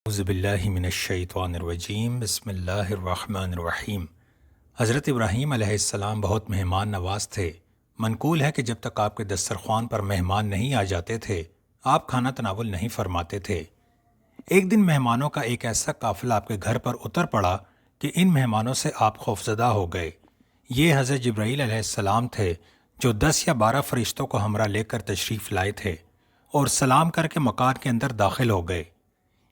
اعوذ باللہ من الشیطان الرجیم بسم اللہ الرحمن الرحیم۔ حضرت ابراہیم علیہ السلام بہت مہمان نواز تھے۔ منقول ہے کہ جب تک آپ کے دسترخوان پر مہمان نہیں آ جاتے تھے آپ کھانا تناول نہیں فرماتے تھے۔ ایک دن مہمانوں کا ایک ایسا قافلہ آپ کے گھر پر اتر پڑا کہ ان مہمانوں سے آپ خوفزدہ ہو گئے۔ یہ حضرت جبرائیل علیہ السلام تھے جو 10 یا 12 فرشتوں کو ہمراہ لے کر تشریف لائے تھے اور سلام کر کے مکان کے اندر داخل ہو گئے۔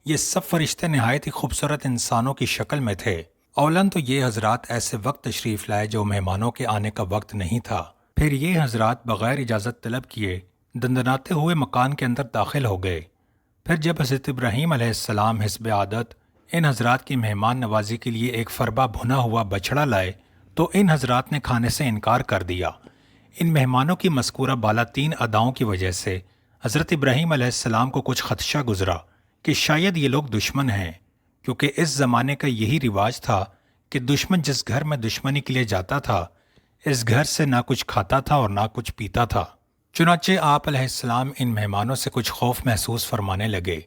یہ سب فرشتے نہایت ہی خوبصورت انسانوں کی شکل میں تھے۔ اولاً تو یہ حضرات ایسے وقت تشریف لائے جو مہمانوں کے آنے کا وقت نہیں تھا۔ پھر یہ حضرات بغیر اجازت طلب کیے دندناتے ہوئے مکان کے اندر داخل ہو گئے۔ پھر جب حضرت ابراہیم علیہ السلام حسب عادت ان حضرات کی مہمان نوازی کے لیے ایک فربا بھنا ہوا بچڑا لائے تو ان حضرات نے کھانے سے انکار کر دیا۔ ان مہمانوں کی مذکورہ بالا 3 اداؤں کی وجہ سے حضرت ابراہیم علیہ السلام کو کچھ خدشہ گزرا کہ شاید یہ لوگ دشمن ہیں، کیونکہ اس زمانے کا یہی رواج تھا کہ دشمن جس گھر میں دشمنی کے لیے جاتا تھا اس گھر سے نہ کچھ کھاتا تھا اور نہ کچھ پیتا تھا۔ چنانچہ آپ علیہ السلام ان مہمانوں سے کچھ خوف محسوس فرمانے لگے۔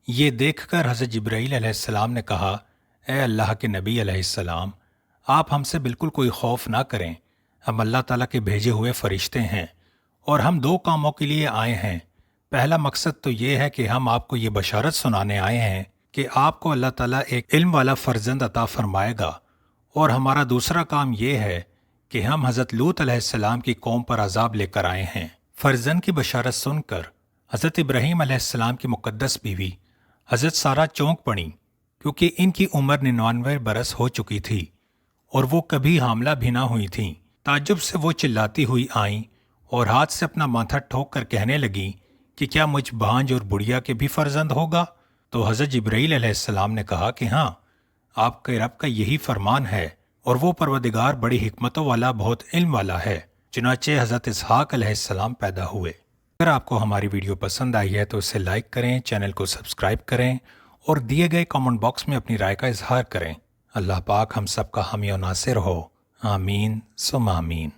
یہ دیکھ کر حضرت جبرائیل علیہ السلام نے کہا، اے اللہ کے نبی علیہ السلام، آپ ہم سے بالکل کوئی خوف نہ کریں، ہم اللہ تعالیٰ کے بھیجے ہوئے فرشتے ہیں اور ہم 2 کاموں کے لیے آئے ہیں۔ پہلا مقصد تو یہ ہے کہ ہم آپ کو یہ بشارت سنانے آئے ہیں کہ آپ کو اللہ تعالیٰ ایک علم والا فرزند عطا فرمائے گا، اور ہمارا دوسرا کام یہ ہے کہ ہم حضرت لوط علیہ السلام کی قوم پر عذاب لے کر آئے ہیں۔ فرزند کی بشارت سن کر حضرت ابراہیم علیہ السلام کی مقدس بیوی حضرت سارہ چونک پڑیں، کیونکہ ان کی عمر 99 برس ہو چکی تھی اور وہ کبھی حاملہ بھی نہ ہوئی تھیں۔ تعجب سے وہ چلاتی ہوئی آئیں اور ہاتھ سے اپنا ماتھا ٹھوک کر کہنے لگیں کہ کیا مجھ بھانج اور بڑھیا کے بھی فرزند ہوگا؟ تو حضرت جبرائیل علیہ السلام نے کہا کہ ہاں، آپ کے رب کا یہی فرمان ہے، اور وہ پروردگار بڑی حکمتوں والا بہت علم والا ہے۔ چنانچہ حضرت اسحاق علیہ السلام پیدا ہوئے۔ اگر آپ کو ہماری ویڈیو پسند آئی ہے تو اسے لائک کریں، چینل کو سبسکرائب کریں اور دیے گئے کامنٹ باکس میں اپنی رائے کا اظہار کریں۔ اللہ پاک ہم سب کا حامی و ناصر ہو، آمین ثم آمین۔